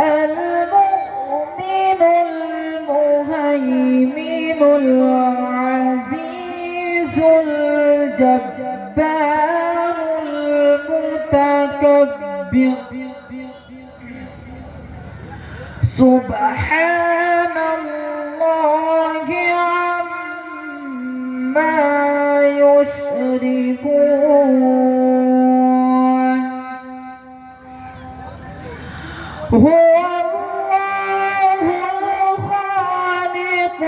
المؤمن المهيمن العزيز الجبار المتكبر سبحان الله عما يشركون هو الله الخالق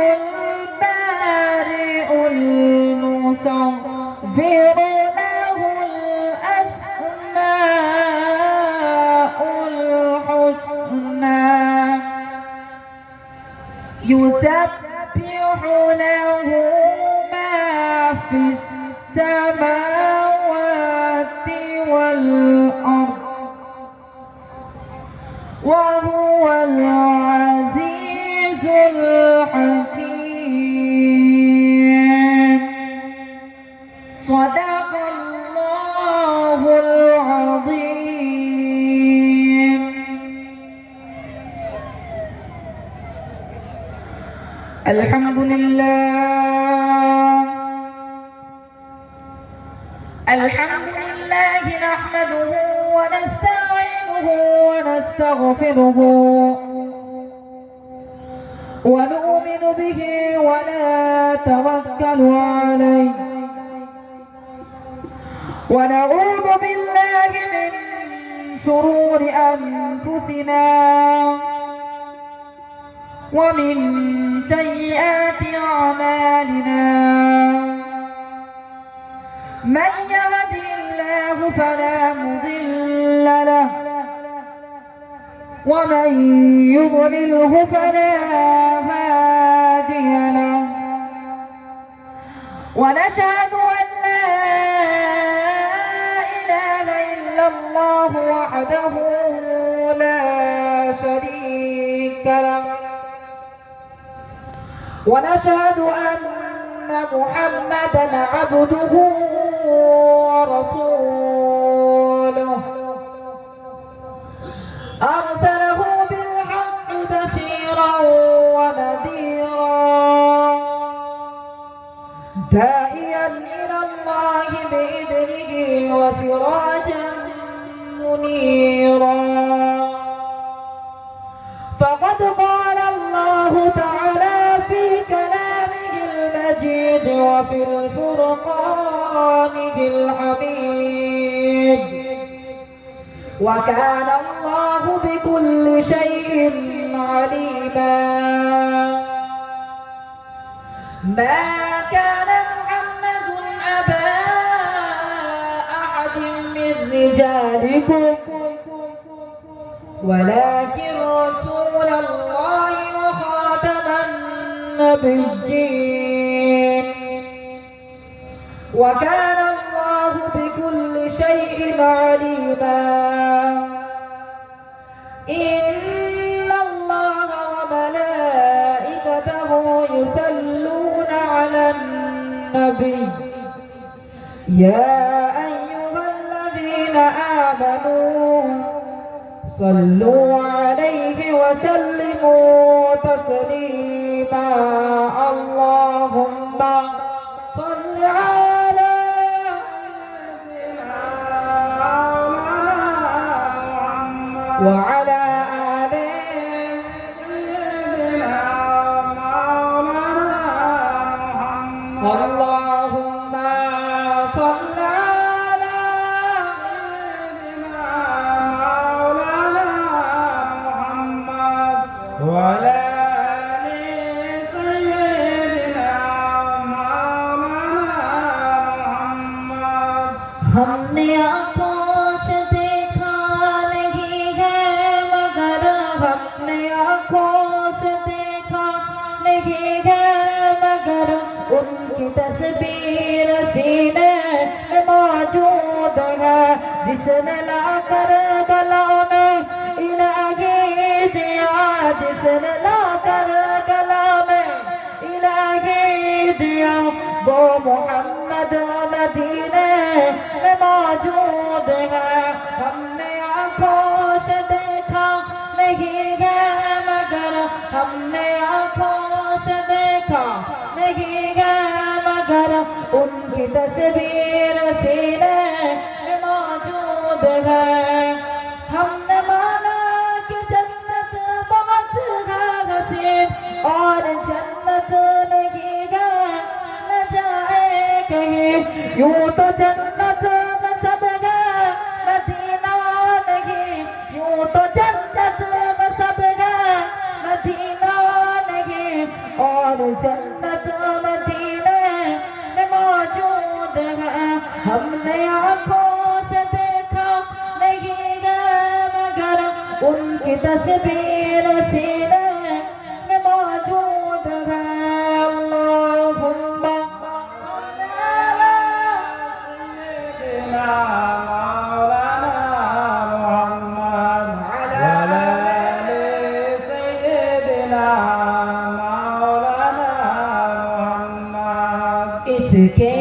البارئ المصور له الأسماء الحسنى يسبح له ما في السماوات والأرض وهو العزيز الحكيم صدق الله العظيم. الحمد لله نحمده ونستعينه ونستغفره ونؤمن به ونتوكل عليه ونعوذ بالله من شرور أنفسنا ومن سيئات أعمالنا من يهد الله فلا مضل له ومن يضلله فلا هادي له ونشهد أن لا إله إلا الله وحده لا شريك له ونشهد أن محمدا عبده ورسوله أرسله بالحق بشيرا ونذيرا داعيا إلى الله بإذنه وسراجا منيرا فقد قال الله تعالى في كلامه المجيد وفي الفرقانه الحميد وكان الله بكل شيء عليما ما كان محمد أبا أحد من رجالكم ولكن رسول الله وخاتم النبيين وكان الله بكل شيء عليما إن الله وملائكته يصلون على النبي يا أيها الذين آمنوا صلوا عليه وسلموا تسليما اللهم صل على وعلى آل اللهم صل على وعلى آل سيدنا محمد हमने आँखों से देखा नहीं है मगर हमने आँखों से देखा नहीं है मगर उनकी तस्वीर सीने में मौजूद है जिसने लाकर गला में इलाही दिया जिसने लाकर गला में इलाही दिया वो मोहम्मद मदीने में मौजूद है हमने आँखों से देखा नहीं हमने आँखों से देखा नहीं है मगर उनकी तस्वीर सीने में मौजूद है। हमने माना कि जन्नत बहुत है हसीन और जन्नत नहीं है न जाए कहीं। यूं तो जन्नत में सब है मदीना नहीं, यूं तो जन्नत में सब है मदीना नहीं, और जन्नत मदीने में मौजूद है। हमने आँखों से देखा नहीं है मगर उनकी तस्वीर सीने में मौजूद है। अल्लाहुम्मा सल्ली अला सय्यिदिना मौलाना मुहम्मद वअला आलि सय्यिदिना मौलाना मुहम्मद। इसके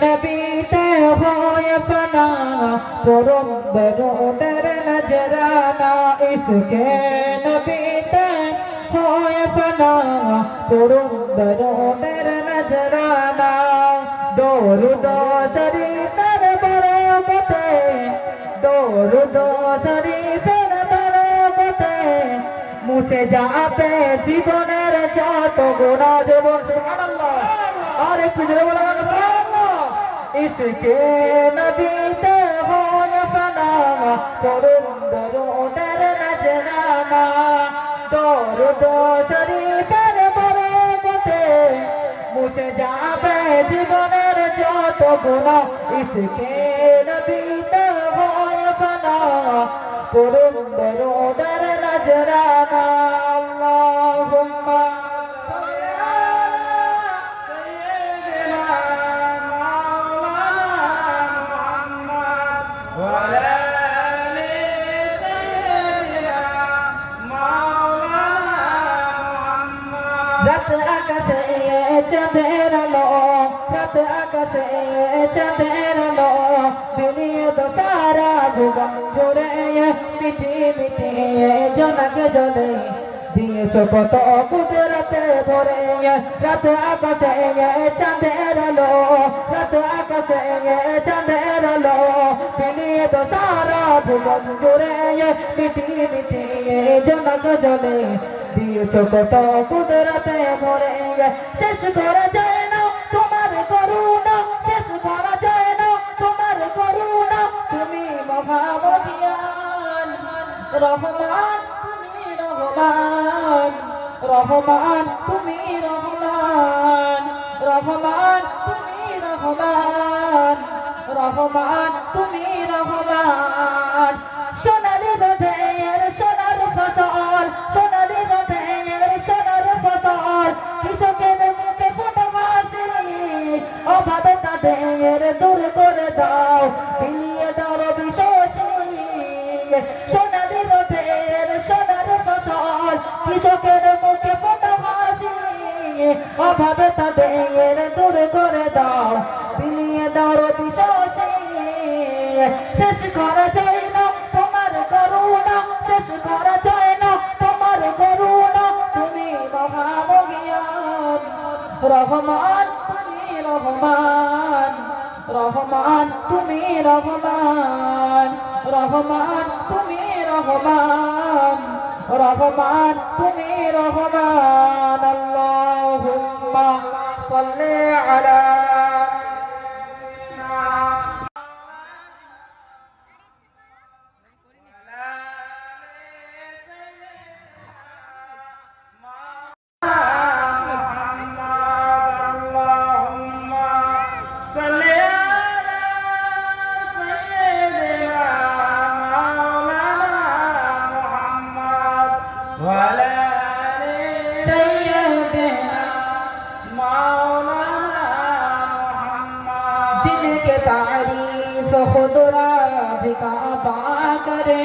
नबी तय होए फना पुरंदरों डर नजराना, इसके नबी तय होए फना पुरंदरों डर नजराना। दो शरीफेर बरकते, दो शरीफेर बरकते मुছে যাবে জীবনের যত গুনাহ। জীবন সুবহানাল্লাহ, আর একটু জোরে বলা যাবে সুবহানাল্লাহ। इसके नबी ते होए फना पुरंदरों डर नजराना। दो शरीफेर बरकते मुছে যাবে জীবনের যত গুনাহ। इसके नबी ते होए फना पुरंदरों डर नजराना। अल्लाहुम्मा सल्ली अला सय्यिदिना मौलाना मुहम्मद वअला आलि सय्यिदिना मौलाना मुहम्मद। রাত আকাশে চাঁদের আলো, রাত আকাশে চাঁদের আলো বিলিয়ে তো সারা ভুবন জুড়ে মিটি মিটি জনক জলে দিয়েছো কত কুদরতে ভরে। রাত আকাশে চাঁদের আলো, রাত আকাশে চাঁদের আলো বিলিয়ে তো সারা ভুবন জুড়ে মিটি মিটি জনক জলে দিয়েছো কত কুদরতে ভরে। শেষ করা যায় না তোমার করুণা, শেষ করা যায় না তোমার করুণা। তুমি মহামহিয়ান রহমান, তুমি রহমান রহমান, তুমি রহমান রহমান, তুমি রহমান রহমান, তুমি রহমান। সোনালি রোদের সোনার ফসল, সোনালি রোদের সোনার ফসল কৃষকের মুখে ফোটা হাসি, অভাবে তাদের দূর করে দাও, বিলিয়ে দাও রবি শশী। সোনালি রোদের সোনার ফসল কৃষকের মুখে ফোটা হাসি, অভাবে তাদের দূর করে দাও, বিলিয়ে দাও রবি শশী। শেষ করা যায় না তোমার করুণা, শেষ করা যায় না তোমার করুণা। তুমি মহামহিয়ান রহমান, তুমি রহমান রহমান, তুমি রহমান রহমান, তুমি রহমান রহমান, তুমি রহমান। আল্লাহুম্মা সাল্লি আলা जिनके तारीफ खुदरा भी काबा करे,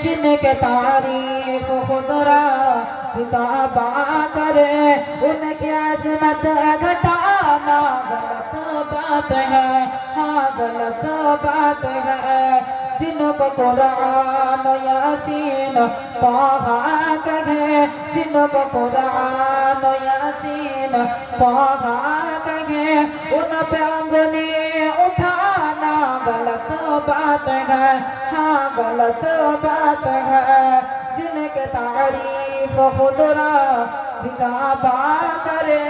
जिनके तारीफ खुदरा भी काबा करे, उनकी अज़मत घटाना गलत बात है, हाँ गलत बात है। जिनको कुरान यासीन ताहा कहे, जिनको कुरान यासीन तौहा कहे उन पे उंगली उठाना गलत बात है, हाँ गलत बात है। जिनके तारीफ खुदरा दिखावा करे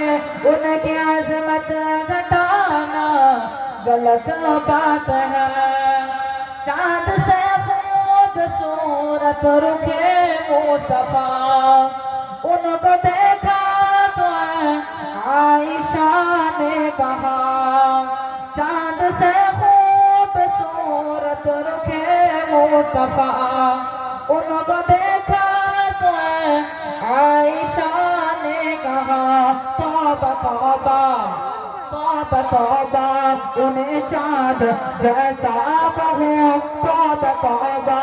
उनकी अजमत घटाना गलत बात है। चांद से खूबसूरत रुखे मुस्तफा उनको देखा तो आयशा ने कहा, चांद से खूबसूरत रुखे मुस्तफा उनको देखा तो आयशा ने कहा, तौबा तौबा तौबा तौबा उन्हें चाँद जैसा कहो, तौबा तौबा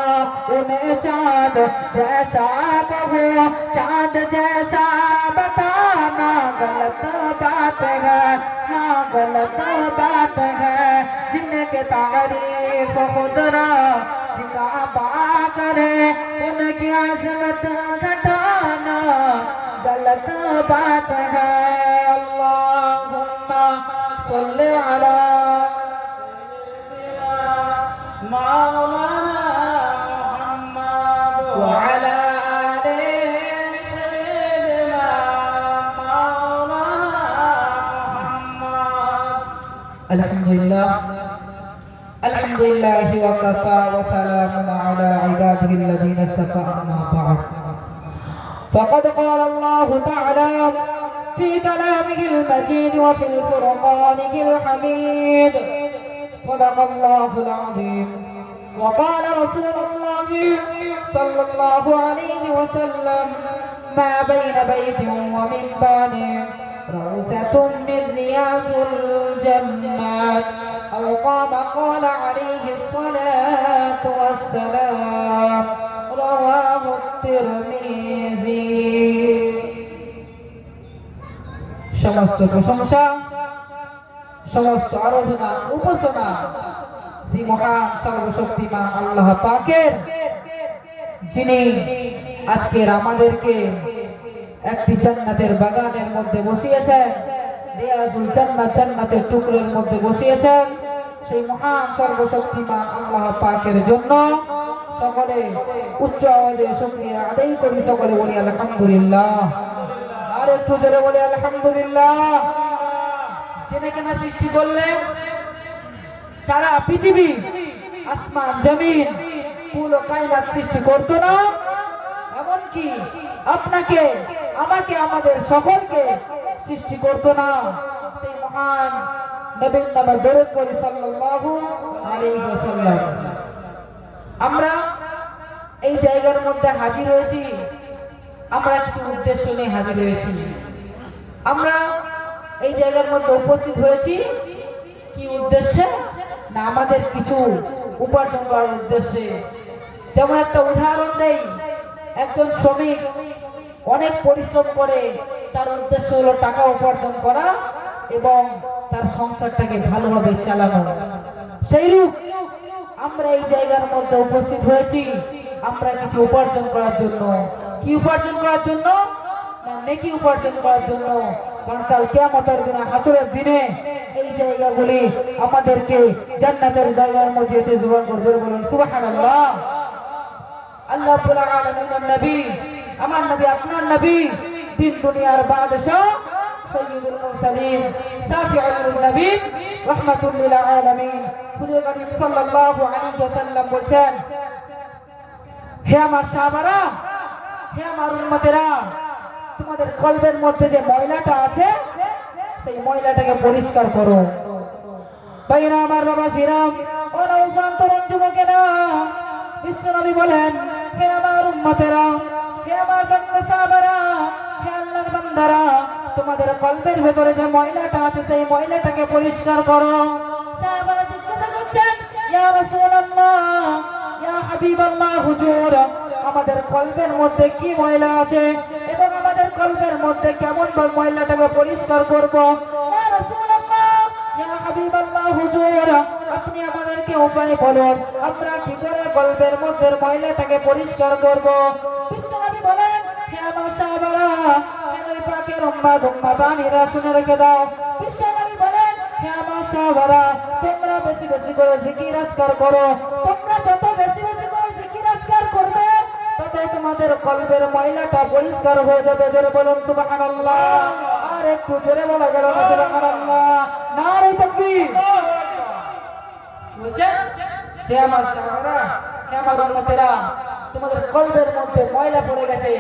उन्हें चाँद जैसा कहो, चाँद जैसा बताना गलत बात है, हाँ गलत बात है। जिनके तारीफ खुदरा दिखावा करे उनकी अजमत घटाना गलत बात है। अल्लाहुम्मा सल्ली अला मौलाना मुहम्मद व अला आले सय्यिदना मौलाना मुहम्मद। अल्हम्दुलिल्लाह अल्हम्दुलिल्लाहि व कफा व सलामुन अला इबादिहि الذين اصطفى अम्मा बाद। فقد قال الله تعالى في كلامه المجيد وفي الفرقان الحميد، صدق الله العظيم. وقال رسول الله صلى الله عليه وسلم ما بين بيت ومنبر روزة من رياض الجنة، أو قال عليه الصلاة والسلام، رواه الترمذي। সমস্ত প্রশংসা সমস্ত আরাধনা উপাসনা শ্রী মহান সর্বশক্তিমান আল্লাহ পাকের, যিনি আজকের আমাদেরকে একটি জান্নাতের বাগানের মধ্যে বসিয়েছেন, রিয়াজুল জান্নাত জান্নাতের টুকরোর মধ্যে বসিয়েছেন। সেই মহান সর্বশক্তিমান আল্লাহ পাকের জন্য সকলে উচ্চ আওয়াজে শুকরিয়া আদায় করি। সকলে বলি আলহামদুলিল্লাহ। আর একটু জোরে বলি আলহামদুলিল্লাহ। জেনে কেনা সৃষ্টি করলেন সারা পৃথিবী, আসমান জমিন, পুরো কায়নাত সৃষ্টি করতো না, এমনকি আপনাকে আমাকে আমাদের সকলকে সৃষ্টি করতো না, সেই মহান নবীর নামে দরুদ পড়ি সাল্লাল্লাহু আলাইহি ওয়াসাল্লাম। আমরা এই জায়গার মধ্যে হাজির হয়েছি, আমরা কিছু উদ্দেশ্য নিয়ে হাজির হয়েছি। আমরা এই জায়গার মধ্যে উপস্থিত হয়েছি কি উদ্দেশ্যে? না আমাদের কিছু উপার্জন করার উদ্দেশ্যে। যেমন একটা উদাহরণ দেই, একজন শ্রমিক অনেক পরিশ্রম করে, তার উদ্দেশ্য হলো টাকা উপার্জন করা এবং তার সংসারটাকে ভালোভাবে চালানো। সেইরূপ আমরা এই জায়গার মধ্যে উপস্থিত হয়েছি আমরা কিছু উপার্জন করার জন্য। কি উপার্জন করার জন্য? না নেকি উপার্জন করার জন্য। কারণ কাল কিয়ামতের দিনে, হাসরের দিনে এই জায়গাগুলি আমাদেরকে জান্নাতের জায়গার মধ্যে জোগাড় করবে। বলুন সুবহানাল্লাহ। আল্লাহ রাব্বুল আলামিনের নবী, আমার নবী, আপনার নবী, দিন দুনিয়ার বাদশাহ, সাইয়্যিদুল মুরসালিন, শাফিউল নবীন, রাহমাতুল লিল আলামিন, হুজুর করিম সাল্লাল্লাহু আলাইহি ওয়াসাল্লাম বলেন, হে আমার সাহাবারা, হে আমার উম্মতেরা, তোমাদের কলবের মধ্যে যে ময়লাটা আছে সেই ময়লাটাকে পরিষ্কার করো। ভাইরা আমার, বাবা শ্রীরাম ও নওজোয়ান তরুণ যুবকেরা, বিশ্বনবী বলেন, হে আমার উম্মতেরা, হে আমার বান্দা সাহাবারা, হে আল্লাহর বান্দারা, তোমাদের কলবের ভেতরে যে ময়লাটা আছে সেই ময়লাটাকে পরিষ্কার করো। সাহাবারা জিজ্ঞাসা করছেন, ইয়া রাসূলুল্লাহ, ইয়া হাবিবাল্লাহ, হুজুর, আমাদের কলবের মধ্যে কি ময়লা আছে এবং আমাদের কলবের মধ্যে কেমন ময়লাটাকে পরিষ্কার করব? ইয়া রাসূলুল্লাহ, ইয়া হাবিবাল্লাহ, হুজুর, আপনি আমাদেরকে উপায় বলুন, আমরা কি করে কলবের মধ্যে ময়লাটাকে পরিষ্কার করব? বিশ্বনবী বলেন, হে আমার সাহাবারা, উম্মাত উম্মাতানিরা শুনে রেখে দাও বিশ্বনবী বলেন হে আমার সাহাবারা তোমরা বেশি বেশি করে জিকির আজকার করো তোমরা যত বেশি বেশি করে জিকির আজকার করবে তত তোমাদের কলবের ময়লাটা পরিষ্কার হয়ে যাবে জোরে বলুন সুবহানাল্লাহ আর একটু জোরে বলা গেল না সুবহানাল্লাহ নারে তাকবীর বুঝছেন যে আমার সাহাবারা হে আমার উম্মতেরা তোমাদের কলবের মধ্যে ময়লা পড়ে গেছে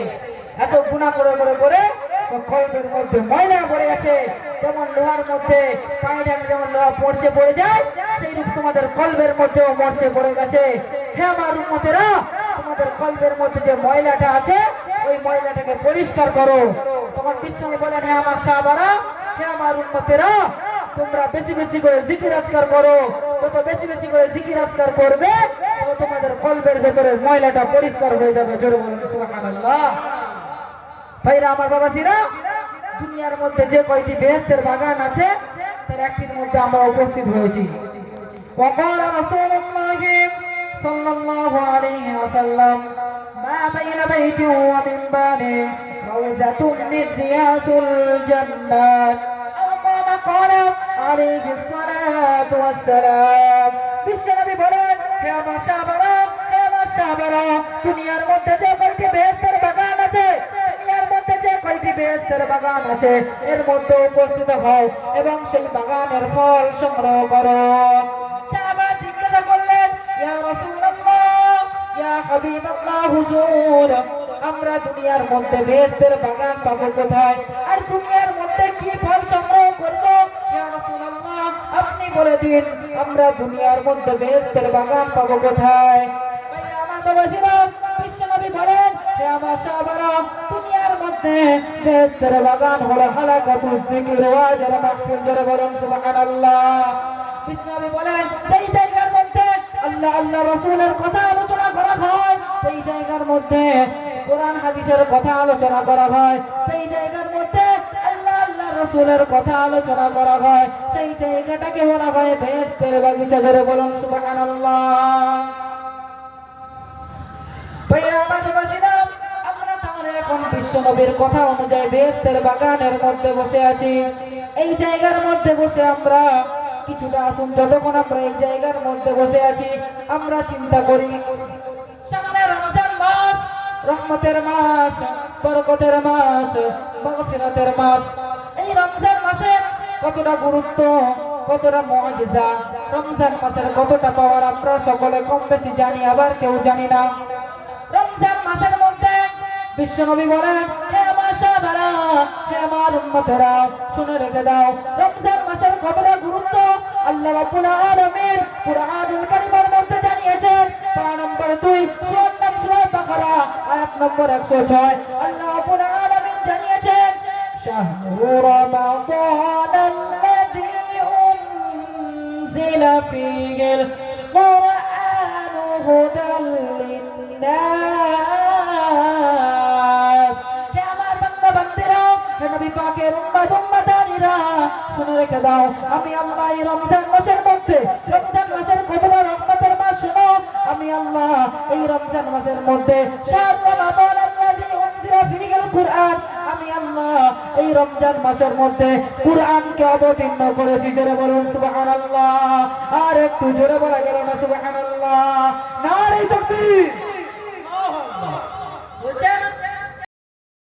এত গুনাহ করে করে করে কলবের মধ্যে ময়লা পড়ে গেছে যেমন লোহার মধ্যে পানিটা যেমন লোহা পড়ে যায় সেই রূপ তোমাদের কলবের মধ্যেও মরচে পড়ে গেছে হে আমার উম্মতেরা তোমাদের কলবের মধ্যে যে ময়লাটা আছে ওই ময়লাটাকে পরিষ্কার করো তখন বিষ্ণু বলেন হে আমার সাহাবারা হে আমার উম্মতেরা তোমরা বেশি বেশি করে জিকির আজকার করো তত বেশি বেশি করে জিকির আজকার করবে তত তোমাদের কলবের ভেতরের ময়লাটা পরিষ্কার হয়ে যাবে জোরে বলুন সুবহানাল্লাহ ভাইরা আমার বাবাজিরা দুনিয়ার মধ্যে যে কয়টি বেহেশতের বাগান আছে তার একটির মধ্যে আমরা উপস্থিত হয়েছি وقال رسول الله صلى الله عليه وسلم ما بين بيت ومنبر روضة من رياض الجنات أو كما قال عليه الصلاة والسلام বিশ্বনবী বলেন হে আমার সাহাবারা হে আমার সাহাবারা দুনিয়ার মধ্যে যে কয়টি বেহেশতের বাগান আছে দুনিয়ার মধ্যে যে কয়টি বেহেশতের বাগান আছে এর মধ্যে উপস্থিত হও এবং সেই বাগানের ফল সংগ্রহ করো সাহাবা জিজ্ঞাসা করলেন ইয়া রাসূলুল্লাহ ইয়া হাবিবাল্লাহ হুজুর আমরা দুনিয়ার মধ্যে বেহেশতের বাগান পাবো কোথায় আর দুনিয়ার মধ্যে কি ফল সংগ্রহ করব ইয়া রাসূলুল্লাহ আপনি বলে দিন আমরা দুনিয়ার মধ্যে বেহেশতের বাগান পাবো কোথায় ভাইরা আমার বাবাজিরা বিশ্বনবী বলেন হে আমার সাহাবারা দুনিয়ার মধ্যে বেহেশতের বাগান হলো হালাকাতুজ যিকির ওয়া আজর মাহফিল জোরে বলুন সুবহানাল্লাহ বিশ্বনবী বলেন যেই জায়গার মধ্যে আল্লাহ আল্লাহ রাসূলের কথা আলোচনা করা হয় সেই জায়গার মধ্যে কোরআন হাদিসের কথা আলোচনা করা হয় সেই জায়গার মধ্যে আল্লাহ আল্লাহ রাসূলের কথা আলোচনা করা হয় সেই জায়গাটাকে বলা হয় বেহেশতের বাগিচা জোরে বলুন সুবহানাল্লাহ ভাইয়া বাবাজিরা আমরা তাহলে এখন বিশ্বনবীর কথা অনুযায়ী বেহেশতের বাগানের মধ্যে বসে আছি এই জায়গার মধ্যে বসে আমরা কিছুটা আসুন যতক্ষণ আমরা এই জায়গার মধ্যে বসে আছি আমরা চিন্তা করি সামনে রমজান মাস রহমতের মাস বরকতের মাস মাগফিরাতের মাস এই রমজান মাসে কতটা গুরুত্ব কতটা মুআজিজা রমজান মাসের কতটা পাওয়ার আমরা সকলে কম বেশি জানি আবার কেউ জানি না রমজান মাসের মধ্যে বিশ্বনবী বলেন হে আমার সাহাবারা হে আমার উম্মতেরা শুনে রেখে দাও রমজান মাসের কতটা গুরুত্ব আল্লাহ রাব্বুল আলামিন কুরআনুল কারীমের মধ্যে জানিয়েছেন সূরা নম্বর 2 সূরা বাকারা আয়াত নম্বর 106 আল্লাহ রাব্বুল আলামিন জানিয়েছেন শাহরু রমাদানাল্লাযী উনজিলা ফীহিল কুরআনু হুদাল লিন্নাস হে আমার বান্দা বান্দিরা হে নবী পাকের উম্মত উম্মতানিরা শুনে রেখে দাও আমি আল্লাহ এই রমজান মাসের মধ্যে রমজান মাসের কতটা রহমতের মাস শোনো আমি আল্লাহ এই রমজান মাসের মধ্যে শাহরু রমাদানাল্লাযী উনজিলা ফীহিল কুরআন আমি আল্লাহ এই রমজান মাসের মধ্যে কুরআনকে অবতীর্ণ করেছি জোরে বলুন সুবহানাল্লাহ আর একটু জোরে বলা গেল না সুবহানাল্লাহ নারে তাকবীর